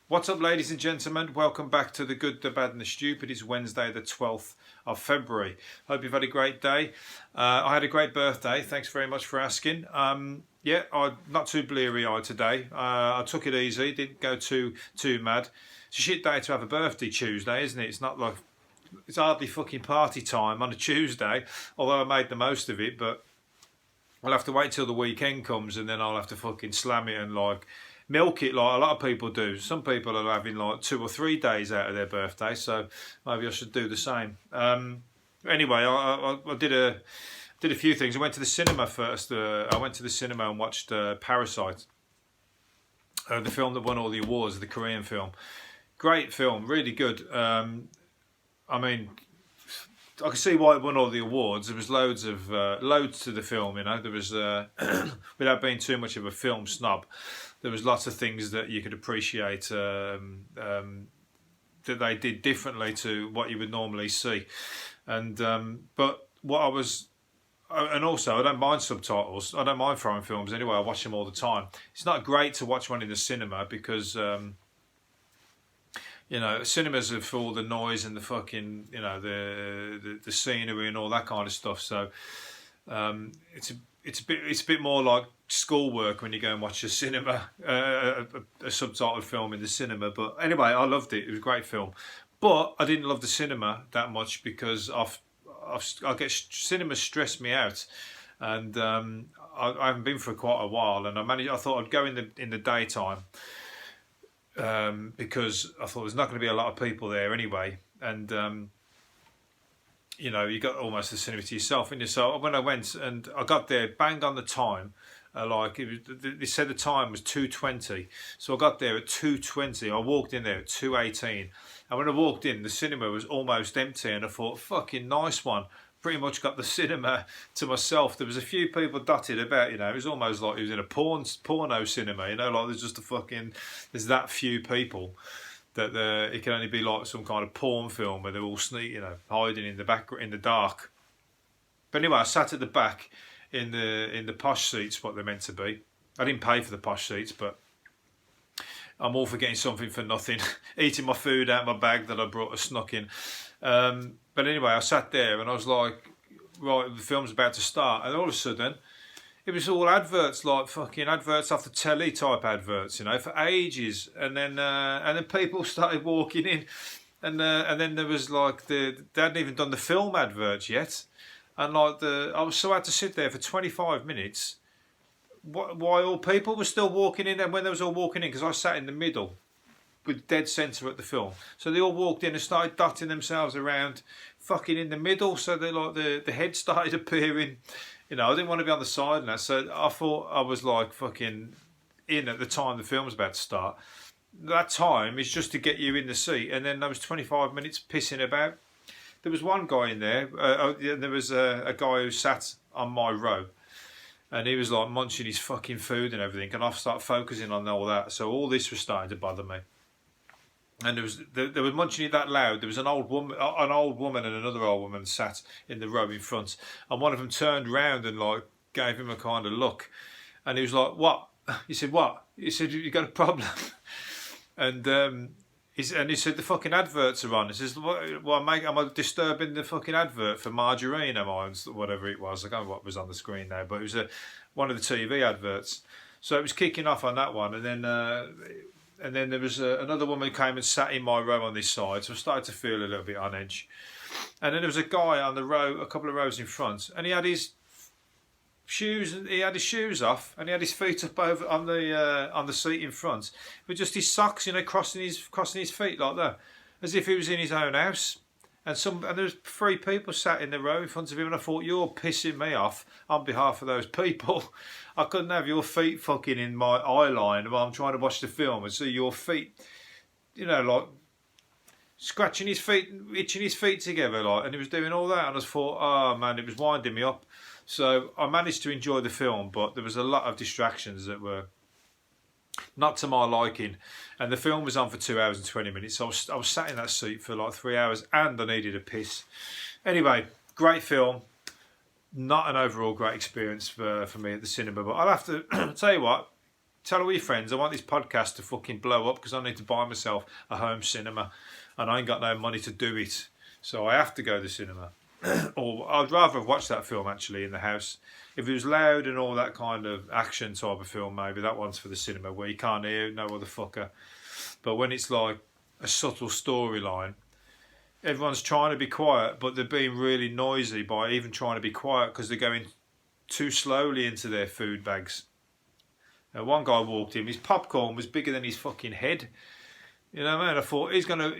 What's up, ladies and gentlemen? Welcome back to The Good, The Bad and The Stupid. It's Wednesday the 12th of February. Hope you've had a great day. I had a great birthday. Thanks very much for asking. I'm not too bleary-eyed today. I took it easy, didn't go too mad. It's a shit day to have a birthday Tuesday, isn't it? It's not like, it's hardly fucking party time on a Tuesday, although I made the most of it, but I'll have to wait till the weekend comes and then I'll have to fucking slam it and like milk it like a lot of people do. Some people are having like 2 or 3 days out of their birthday, so maybe I should do the same. Anyway, I did a few things. I went to the cinema first. I went to the cinema and watched Parasite, the film that won all the awards, the Korean film. Great film, really good. I mean, I can see why it won all the awards. There was loads to the film, you know. There was, without being too much of a film snob, there was lots of things that you could appreciate that they did differently to what you would normally see. And but what I was, and also I don't mind subtitles. I don't mind foreign films anyway. I watch them all the time. It's not great to watch one in the cinema because you know, cinemas are for all the noise and the fucking, you know, the scenery and all that kind of stuff. So it's a bit more like schoolwork when you go and watch a cinema, a subtitled film in the cinema. But anyway, I loved it. It was a great film. But I didn't love the cinema that much because cinema stressed me out, and I haven't been for quite a while. And I thought I'd go in the daytime. Because I thought there's not going to be a lot of people there anyway, and you know, you got almost the cinema to yourself. And so when I went and I got there bang on the time, they said the time was 2:20, so I got there at 2:20. I walked in there at 2:18, and when I walked in, the cinema was almost empty, and I thought, fucking nice one. Pretty much got the cinema to myself. There was a few people dotted about, you know. It was almost like it was in a porno cinema, you know, like there's that few people that it can only be like some kind of porn film where they're all you know, hiding in the back in the dark. But anyway, I sat at the back in the posh seats, what they're meant to be. I didn't pay for the posh seats, but I'm all for getting something for nothing. Eating my food out of my bag that I brought, I snuck in. But anyway, I sat there and I was like, right, the film's about to start. And all of a sudden, it was all adverts, like fucking adverts off the telly type adverts, you know, for ages. And then people started walking in. And then there was like, they hadn't even done the film adverts yet. And like I had to sit there for 25 minutes while people were still walking in. And when they was all walking in, because I sat in the middle, with dead centre at the film, so they all walked in and started dotting themselves around, fucking in the middle. So they like the head started appearing. You know, I didn't want to be on the side and that, so I thought I was like fucking in at the time the film was about to start. That time is just to get you in the seat, and then there was 25 minutes pissing about. There was one guy in there. There was a guy who sat on my row. And he was like munching his fucking food and everything, and I started focusing on all that. So all this was starting to bother me. And they were munching it that loud. There was an old woman and another old woman sat in the row in front, and one of them turned round and like gave him a kind of look, and he was like, "What?" He said, "What?" He said, "You got a problem?" And he said, "The fucking adverts are on." He says, "Well, mate, am I disturbing the fucking advert for margarine? Am I?" Whatever it was, I can't remember what was on the screen now, but it was one of the TV adverts. So it was kicking off on that one, and then there was another woman who came and sat in my row on this side, so I started to feel a little bit on edge. And then there was a guy on the row, a couple of rows in front, and he had his shoes off, and he had his feet up over on the seat in front, with just his socks, you know, crossing his feet like that, as if he was in his own house. And there was 3 people sat in the row in front of him, and I thought, you're pissing me off on behalf of those people. I couldn't have your feet fucking in my eye line while I'm trying to watch the film and see your feet, you know, like scratching his feet, itching his feet together, like, and he was doing all that, and I thought, oh man, it was winding me up. So I managed to enjoy the film, but there was a lot of distractions that were not to my liking, and the film was on for 2 hours and 20 minutes. So I was sat in that seat for like 3 hours, and I needed a piss. Anyway, great film. Not an overall great experience for me at the cinema, but I'll have to tell you what, tell all your friends, I want this podcast to fucking blow up because I need to buy myself a home cinema and I ain't got no money to do it. So I have to go to the cinema. Or I'd rather have watched that film actually in the house. If it was loud and all that kind of action type of film, maybe that one's for the cinema where you can't hear no other fucker. But when it's like a subtle storyline, everyone's trying to be quiet, but they're being really noisy by even trying to be quiet because they're going too slowly into their food bags. One guy walked in, his popcorn was bigger than his fucking head. You know what I mean? I thought he's gonna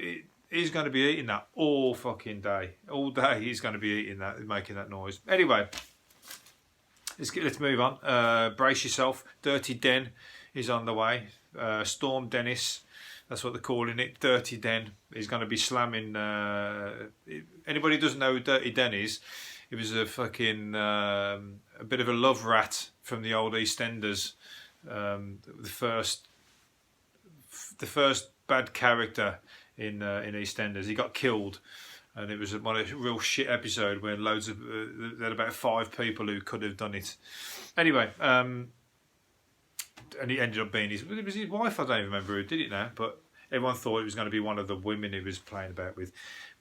be eating that all fucking day. All day he's gonna be eating that, making that noise. Anyway, let's move on. Brace yourself. Dirty Den is on the way. Storm Dennis, that's what they're calling it. Dirty Den. He's going to be slamming. Anybody who doesn't know who Dirty Den is, he was a fucking a bit of a love rat from the old EastEnders. The first bad character in EastEnders. He got killed, and it was a real shit episode where loads of there had about 5 people who could have done it. Anyway, and he ended up being it was his wife. I don't even remember who did it now, but everyone thought it was going to be one of the women he was playing about with.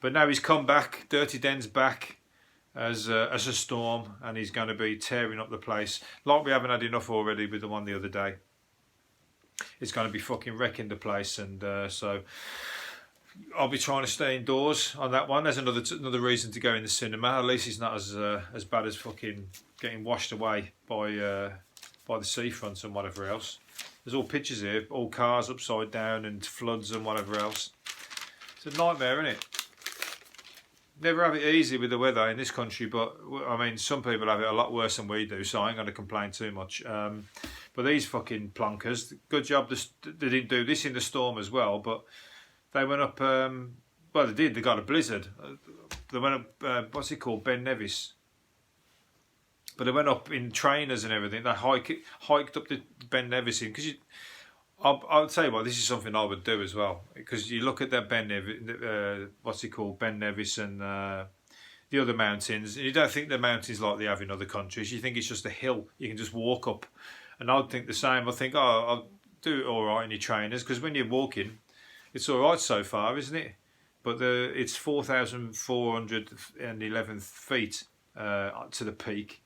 But now he's come back. Dirty Den's back as a storm, and he's going to be tearing up the place like we haven't had enough already with the one the other day. It's going to be fucking wrecking the place, and so I'll be trying to stay indoors on that one. There's another reason to go in the cinema. At least it's not as bad as fucking getting washed away by the seafronts and whatever else. There's all pictures here, all cars upside down and floods and whatever else. It's a nightmare, isn't it? Never have it easy with the weather in this country, but I mean, some people have it a lot worse than we do, so I ain't going to complain too much. But these fucking plonkers, good job they didn't do this in the storm as well, but they went up, well they did, they got a blizzard. They went up, what's it called, Ben Nevis. But they went up in trainers and everything. They hiked up the Ben Nevis in, because I would tell you what, this is something I would do as well, because you look at that Ben Nevis, what's it called, Ben Nevis and the other mountains, and you don't think they're mountains like they have in other countries. You think it's just a hill you can just walk up, and I'd think the same. I think, oh, I'll do it all right in your trainers, because when you're walking, it's all right so far, isn't it? But it's 4,411 feet to the peak,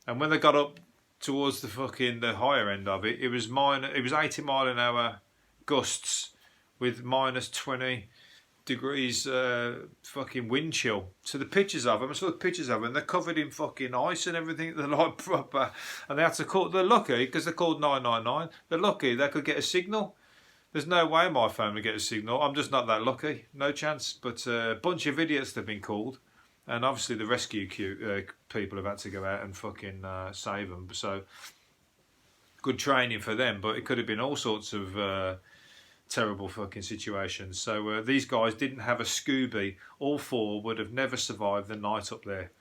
and when they got up towards the higher end of it, it was 80 mile an hour gusts with minus 20 degrees fucking wind chill. So the pictures of them, I saw the pictures of them, they're covered in fucking ice and everything. They're like proper, and they had to call. They're lucky because they're called 999. They're lucky they could get a signal. There's no way my phone would get a signal. I'm just not that lucky. No chance. But a bunch of idiots they've been called. And obviously the rescue people have had to go out and fucking save them. So good training for them. But it could have been all sorts of terrible fucking situations. So these guys didn't have a Scooby. All 4 would have never survived the night up there.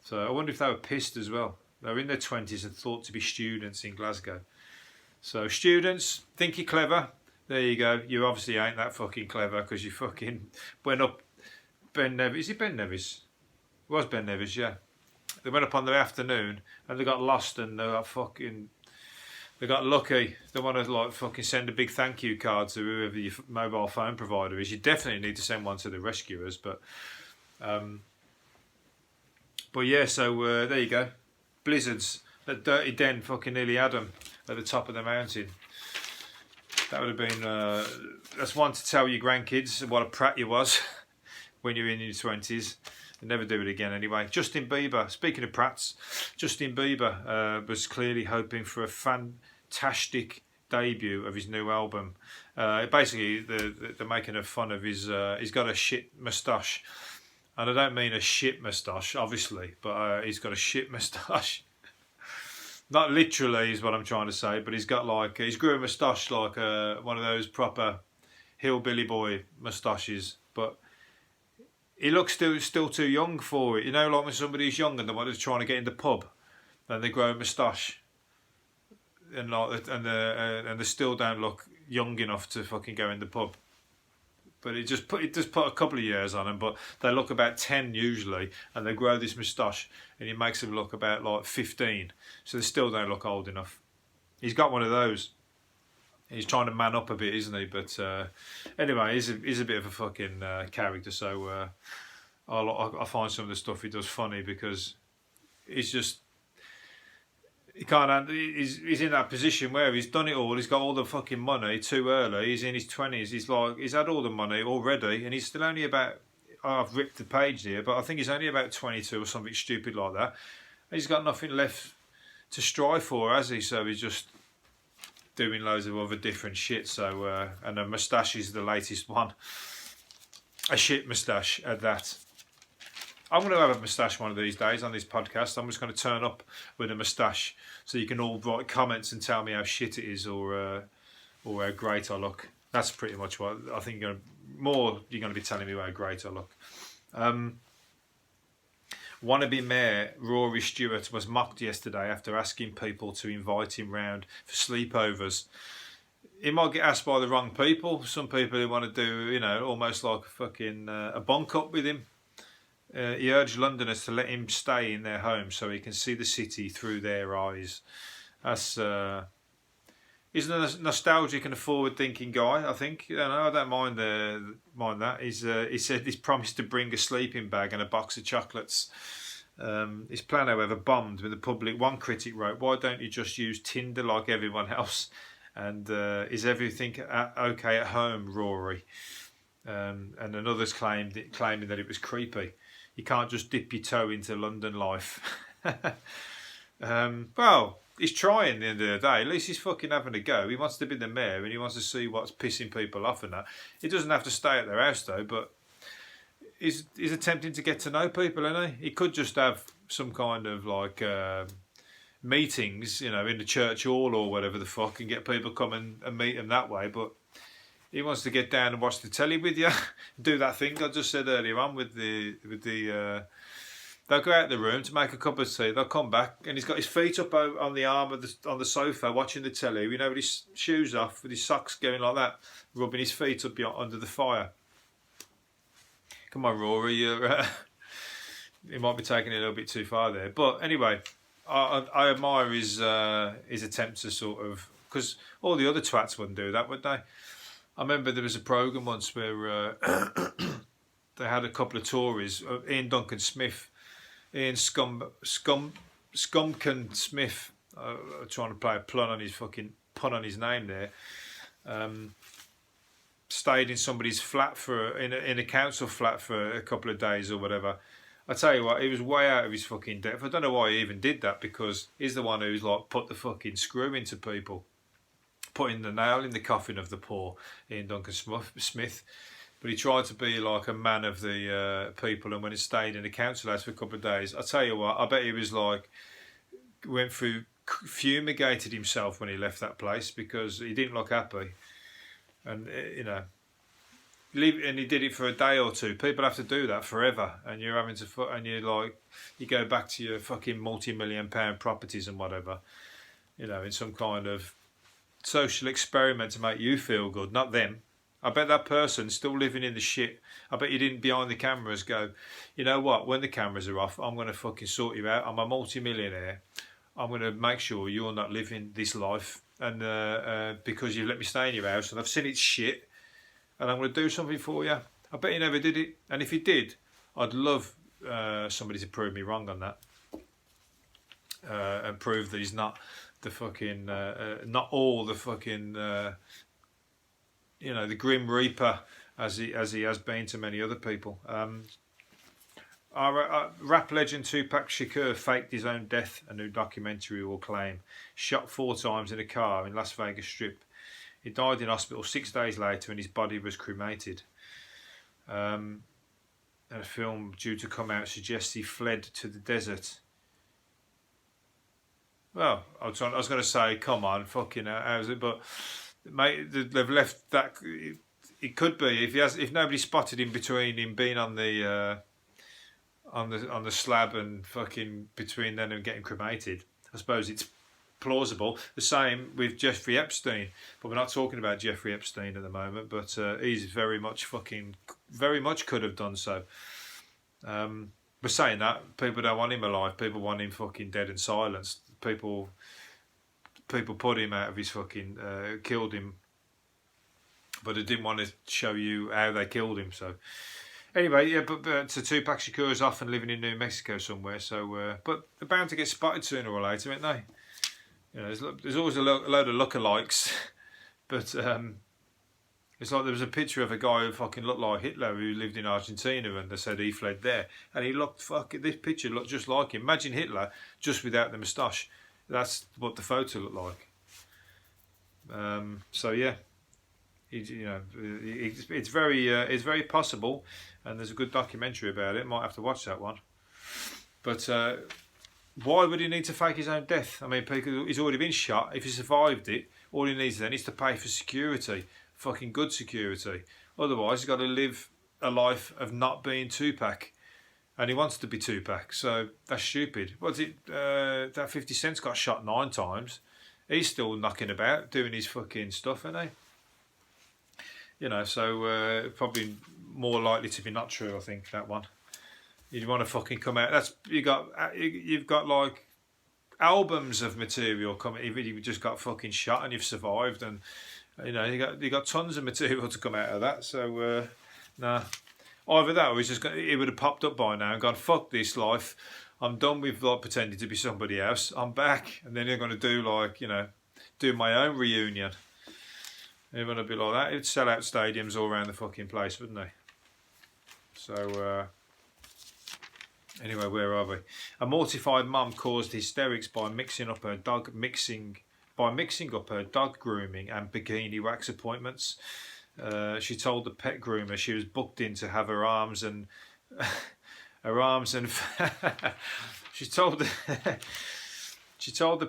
So I wonder if they were pissed as well. They were in their 20s and thought to be students in Glasgow. So students, think you're clever. There you go. You obviously ain't that fucking clever because you fucking went up Ben Nevis. Is it Ben Nevis? It was Ben Nevis, yeah. They went up on the afternoon and they got lost and they got lucky. They want to like fucking send a big thank you card to whoever your mobile phone provider is. You definitely need to send one to the rescuers, but yeah. So there you go. Blizzards. That Dirty Den fucking nearly had them at the top of the mountain. That would have been that's one to tell your grandkids what a prat you was when you're in your 20s. Never do it again anyway. Justin Bieber, speaking of prats, Justin Bieber was clearly hoping for a fantastic debut of his new album. Basically, they're making a fun of his, he's got a shit moustache. And I don't mean a shit moustache, obviously, but he's got a shit moustache. Not literally is what I'm trying to say, but he's grew a moustache like one of those proper hillbilly boy moustaches, but he looks still too young for it. You know, like when somebody's young and they're trying to get in the pub, and they grow a moustache, and they still don't look young enough to fucking go in the pub. But it just put a couple of years on them, but they look about 10 usually, and they grow this moustache, and it makes them look about like 15. So they still don't look old enough. He's got one of those. He's trying to man up a bit, isn't he? But anyway, he's a bit of a fucking character. So I find some of the stuff he does funny because he's just he can't. He's in that position where he's done it all. He's got all the fucking money too early. He's in his 20s. He's had all the money already, and he's still only about. I've ripped the page here, but I think he's only about 22 or something stupid like that. He's got nothing left to strive for, has he? So he's just doing loads of other different shit. So and a moustache is the latest one. A shit moustache at that. I'm going to have a moustache one of these days on this podcast. I'm just going to turn up with a moustache so you can all write comments and tell me how shit it is or how great I look. That's pretty much what I think. You're going to be telling me how great I look. Wannabe Mayor Rory Stewart was mocked yesterday after asking people to invite him round for sleepovers. He might get asked by the wrong people. Some people who want to do, almost like a bunk up with him. He urged Londoners to let him stay in their homes so he can see the city through their eyes. That's he's a nostalgic and a forward-thinking guy. I think I don't mind that. He said he's promised to bring a sleeping bag and a box of chocolates. His plan, however, bombed with the public. One critic wrote, "Why don't you just use Tinder like everyone else? And is everything okay at home, Rory?" And another's claiming that it was creepy. You can't just dip your toe into London life. Well, he's trying at the end of the day. At least he's fucking having a go. He wants to be the mayor and he wants to see what's pissing people off and that. He doesn't have to stay at their house though, but he's attempting to get to know people, isn't he? He could just have some kind of like meetings, in the church hall or whatever the fuck, and get people come and meet him that way, but he wants to get down and watch the telly with you. Do that thing I just said earlier on with the they'll go out the room to make a cup of tea. They'll come back and he's got his feet up on the arm on the sofa watching the telly. With his shoes off, with his socks going like that, rubbing his feet up under the fire. Come on, Rory, he might be taking it a little bit too far there. But anyway, I admire his attempt to sort of, because all the other twats wouldn't do that, would they? I remember there was a programme once where they had a couple of Tories, Duncan Smith, Scumkin Smith, trying to play a pun on his name there, stayed in somebody's flat in a council flat for a couple of days or whatever. I tell you what, he was way out of his fucking depth. I don't know why he even did that, because he's the one who's like put the fucking screw into people, putting the nail in the coffin of the poor, Duncan Smith. But he tried to be like a man of the people, and when he stayed in the council house for a couple of days, I tell you what, I bet he was like, fumigated himself when he left that place, because he didn't look happy. And and he did it for a day or two. People have to do that forever, and you're having to, and you go back to your fucking multi-million-pound properties and whatever, in some kind of social experiment to make you feel good, not them. I bet that person still living in the shit. I bet you didn't behind the cameras go, you know what, when the cameras are off, I'm going to fucking sort you out. I'm a multi-millionaire. I'm going to make sure you're not living this life, and because you let me stay in your house and I've seen it's shit, and I'm going to do something for you. I bet you never did it. And if he did, I'd love somebody to prove me wrong on that, and prove that he's not the fucking not all the fucking the Grim Reaper as he has been to many other people. Our rap legend Tupac Shakur faked his own death, a new documentary will claim. Shot 4 times in a car in Las Vegas Strip. He died in hospital 6 days later and his body was cremated. And a film due to come out suggests he fled to the desert. Well, I was going to say, come on, fucking how's it? But mate, they've left that. It could be if nobody spotted him between him being on the slab and fucking between then and getting cremated. I suppose it's plausible. The same with Jeffrey Epstein, but we're not talking about Jeffrey Epstein at the moment. But he's very much could have done so. We're saying that people don't want him alive. People want him fucking dead and silenced. People people put him out of his fucking, killed him, but they didn't want to show you how they killed him. So anyway, yeah, but so Tupac Shakur is off and living in New Mexico somewhere. So, but they're bound to get spotted sooner or later, aren't they? You know, there's always a load of lookalikes, but it's like there was a picture of a guy who fucking looked like Hitler who lived in Argentina, and they said he fled there, and he looked fucking. This picture looked just like him. Imagine Hitler just without the moustache. That's what the photo looked like. So yeah, it's very possible, and there's a good documentary about it. Might have to watch that one. But why would he need to fake his own death? I mean, he's already been shot. If he survived it, all he needs then is to pay for security, fucking good security. Otherwise, he's got to live a life of not being Tupac, and he wants to be Tupac. So that's stupid. What's it? That 50 Cent's got shot 9 times. He's still knocking about doing his fucking stuff, isn't he? You know, so probably more likely to be not true. I think that one. You want to fucking come out. You've got like albums of material coming. You've just got fucking shot and you've survived, and you know you got tons of material to come out of that. So nah, either that or it would have popped up by now and gone, fuck this life. I'm done with like pretending to be somebody else. I'm back, and then you're going to do like do my own reunion. They're going to be like that. It'd sell out stadiums all around the fucking place, wouldn't they? So. Anyway, where are we? A mortified mum caused hysterics by mixing up her dog grooming and bikini wax appointments. She told the pet groomer she was booked in to have her arms and she told the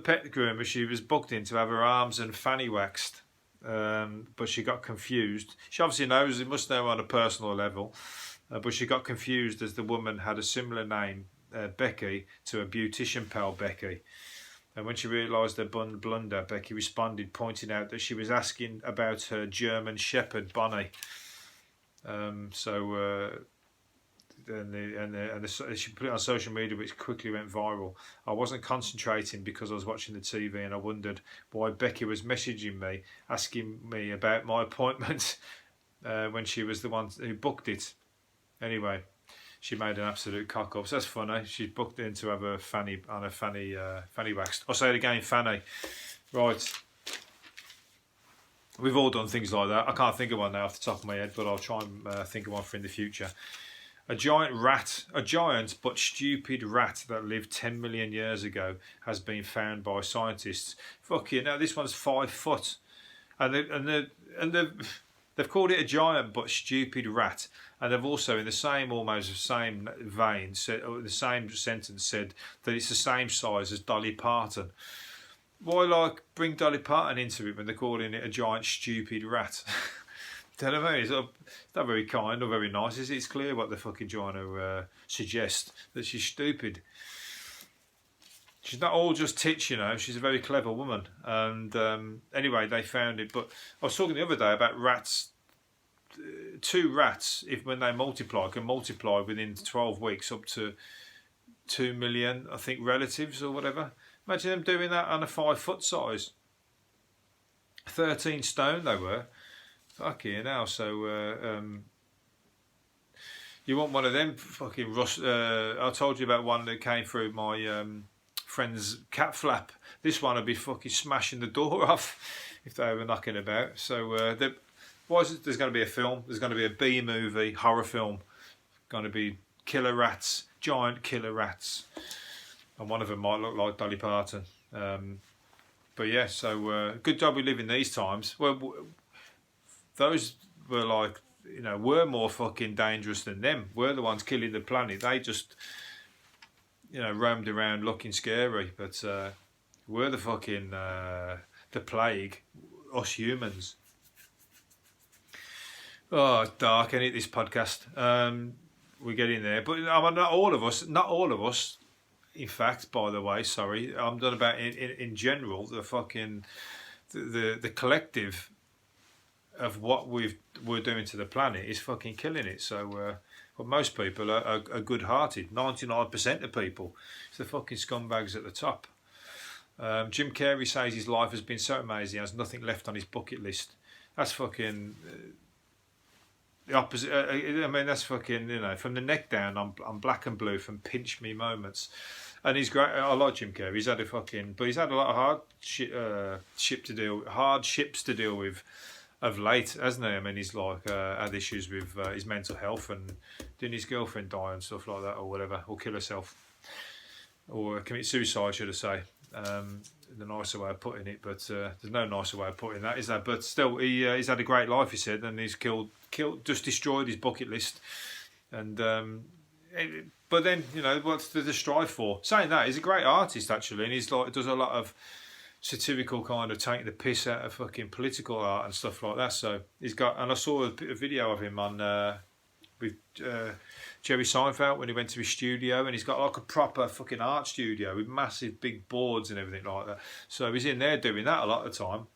pet groomer she was booked in to have her arms and fanny waxed. But she got confused. She obviously must know on a personal level. But she got confused as the woman had a similar name, Becky, to a beautician pal, Becky. And when she realised her blunder, Becky responded, pointing out that she was asking about her German Shepherd, Bonnie. She put it on social media, which quickly went viral. I wasn't concentrating because I was watching the TV, and I wondered why Becky was messaging me, asking me about my appointment when she was the one who booked it. Anyway, she made an absolute cock up. So that's funny. She booked in to have her fanny waxed. I'll say it again, fanny. Right. We've all done things like that. I can't think of one now off the top of my head, but I'll try and think of one for in the future. A giant but stupid rat that lived 10 million years ago has been found by scientists. Fucking now, this one's 5 foot, and they've called it a giant but stupid rat. And they've also, in the same vein, said, or the same sentence, said that it's the same size as Dolly Parton. Why, bring Dolly Parton into it when they're calling it a giant stupid rat? Don't know. It's not very kind or very nice, is it? It's clear what they're fucking trying to suggest, that she's stupid. She's not all just tits, She's a very clever woman. And anyway, they found it. But I was talking the other day about rats. 2 rats, when they multiply, can multiply within 12 weeks up to 2 million, I think, relatives or whatever. Imagine them doing that on a 5 foot size. 13 stone they were. Fucking hell. So you want one of them fucking rust. I told you about one that came through my friend's cat flap. This one would be fucking smashing the door off if they were knocking about. So there's going to be a film. There's going to be a B movie, horror film. Going to be killer rats, giant killer rats, and one of them might look like Dolly Parton. But yeah, so good job we live in these times. Well, those were we're more fucking dangerous than them. We're the ones killing the planet. They just roamed around looking scary, but we're the fucking the plague, us humans. Oh, it's dark, ain't it, this podcast? We're getting there. But not all of us, in fact, by the way, sorry. I'm talking about in general, the fucking, the collective of what we're doing to the planet is fucking killing it. So, but most people are good-hearted. 99% of people. It's the fucking scumbags at the top. Jim Carrey says his life has been so amazing, he has nothing left on his bucket list. That's fucking the opposite. I mean, that's fucking, you know, from the neck down, I'm black and blue from pinch me moments. And he's great. I like Jim Carrey. He's had a fucking, but he's had a lot of hardships to deal with of late, hasn't he? I mean, he's like had issues with his mental health, and didn't his girlfriend die and stuff like that, or whatever, or kill herself, or commit suicide, should I say? The nicer way of putting it, but there's no nicer way of putting that, is there? But still, he's had a great life, he said, and he's just destroyed his bucket list, and. But then, you know, what's the strive for? Saying that, he's a great artist actually, and he's like does a lot of satirical kind of taking the piss out of fucking political art and stuff like that. So he's got, and I saw a video of him on with Jerry Seinfeld when he went to his studio, and he's got like a proper fucking art studio with massive big boards and everything like that. So he's in there doing that a lot of the time.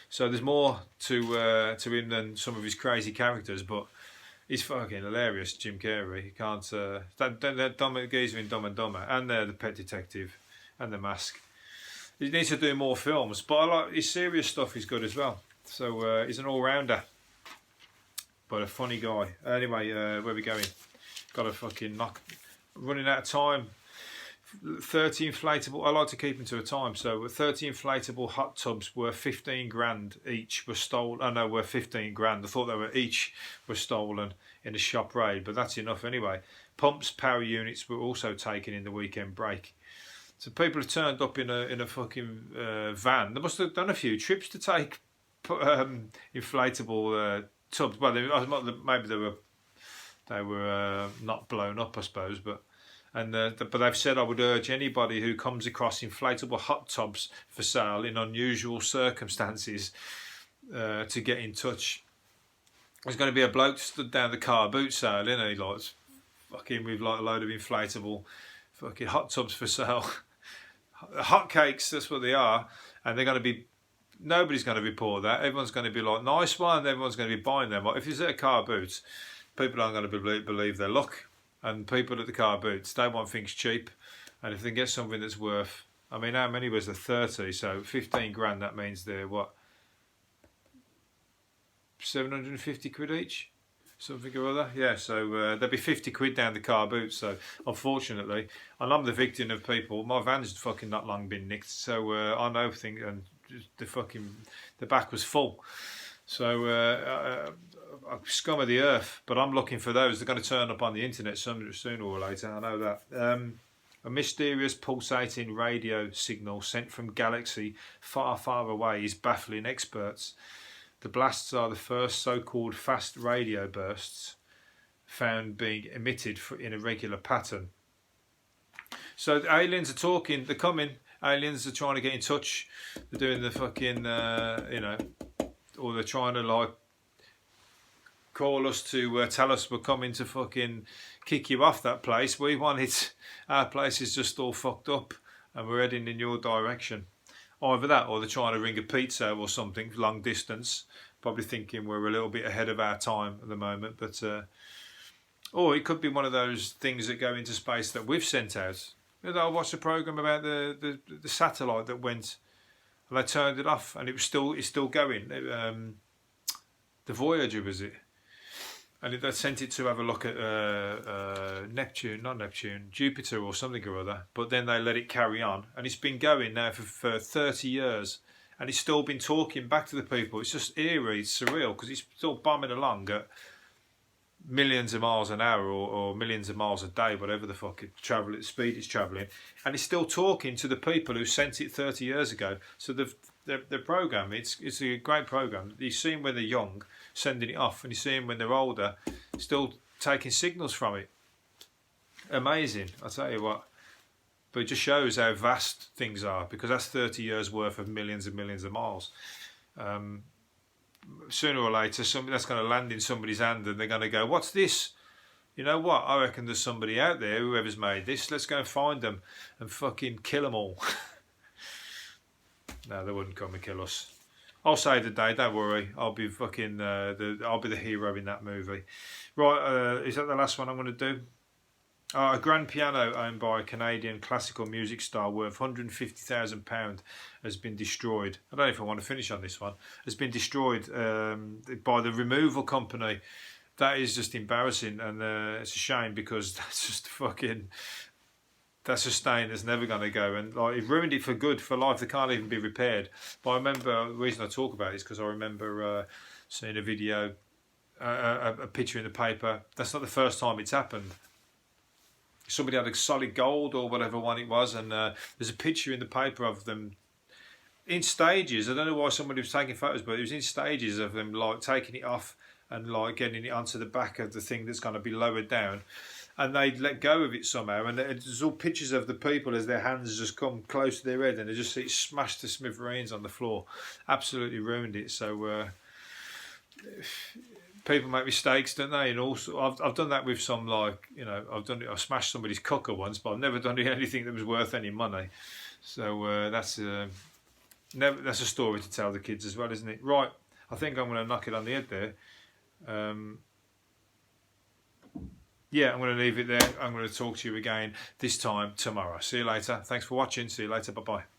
So there's more to him than some of his crazy characters, but. He's fucking hilarious, Jim Carrey. You can't. That Dumb Geezer in Dumb and Dumber, and the Pet Detective, and The Mask. He needs to do more films, but I like his serious stuff. Is good as well. So he's an all-rounder, but a funny guy. Anyway, where are we going? Got to fucking running out of time. 30 inflatable. I like to keep them to a time. So 30 inflatable hot tubs were 15 grand each were stolen. Oh no, were 15 grand. I thought they were each were stolen in a shop raid, but that's enough anyway. Pumps, power units were also taken in the weekend break. So people have turned up in a fucking van. They must have done a few trips to take inflatable tubs. Well, maybe they were not blown up, I suppose, but. But they've said I would urge anybody who comes across inflatable hot tubs for sale in unusual circumstances to get in touch. There's going to be a bloke stood down the car boot sale, isn't he? Like fucking with like a load of inflatable fucking hot tubs for sale. Hot cakes, that's what they are, and they're going to be. Nobody's going to report that. Everyone's going to be like, nice one. Everyone's going to be buying them. But if it's at a car boot, people aren't going to believe their luck. And people at the car boots, they want things cheap. And if they get something that's worth, I mean, how many was there? 30? So 15 grand, that means they're what? 750 quid each? Something or other? Yeah, so there'd be 50 quid down the car boots. So unfortunately, and I'm the victim of people. My van's fucking not long been nicked. So I know things, and the back was full. So scum of the earth, but I'm looking for those. They're going to turn up on the internet sooner or later, I know that. A mysterious pulsating radio signal sent from galaxy far, far away is baffling experts. The blasts are the first so-called fast radio bursts found being emitted in a regular pattern. So the aliens are talking, they're coming, aliens are trying to get in touch, they're doing the fucking, or they're trying to like call us to tell us we're coming to fucking kick you off that place. We want it. Our place is just all fucked up and we're heading in your direction. Either that or they're trying to ring a pizza or something long distance, probably thinking we're a little bit ahead of our time at the moment. But or it could be one of those things that go into space that we've sent out. You know, I watched a program about the satellite that went and they turned it off and it's still going. The Voyager, was it? And they sent it to have a look at Jupiter or something or other. But then they let it carry on. And it's been going now for 30 years. And it's still been talking back to the people. It's just eerie, it's surreal, because it's still bombing along at millions of miles an hour or millions of miles a day, whatever the fuck speed it's travelling. And it's still talking to the people who sent it 30 years ago. So the program, it's a great program. You see them when they're young, sending it off, and you see them when they're older, still taking signals from it. Amazing, I tell you what. But it just shows how vast things are, because that's 30 years worth of millions and millions of miles. Sooner or later, that's going to land in somebody's hand, and they're going to go, "What's this? You know what? I reckon there's somebody out there, whoever's made this. Let's go and find them and fucking kill them all." No, they wouldn't come and kill us. I'll save the day. Don't worry. I'll be fucking. I'll be the hero in that movie. Right? Is that the last one I'm going to do? A grand piano owned by a Canadian classical music star worth £150,000 has been destroyed. I don't know if I want to finish on this one. Has been destroyed by the removal company. That is just embarrassing, and it's a shame, because that's just fucking... That's a stain that's never going to go, and like, it ruined it for good, for life. They can't even be repaired. But I remember, the reason I talk about it is because I remember seeing a video, a picture in the paper. That's not the first time it's happened. Somebody had a solid gold or whatever one it was, and there's a picture in the paper of them in stages. I don't know why somebody was taking photos, but it was in stages of them like taking it off and like getting it onto the back of the thing that's going to be lowered down, and they let go of it somehow, and there's all pictures of the people as their hands just come close to their head, and they just see it smashed to smithereens on the floor. Absolutely ruined it. So people make mistakes, don't they? And also, I've done that with some, like, you know, I've smashed somebody's cooker once, but I've never done anything that was worth any money. So that's a story to tell the kids as well, isn't it? Right, I think I'm going to knock it on the head there. Yeah, I'm going to leave it there. I'm going to talk to you again this time tomorrow. See you later. Thanks for watching. See you later. Bye bye.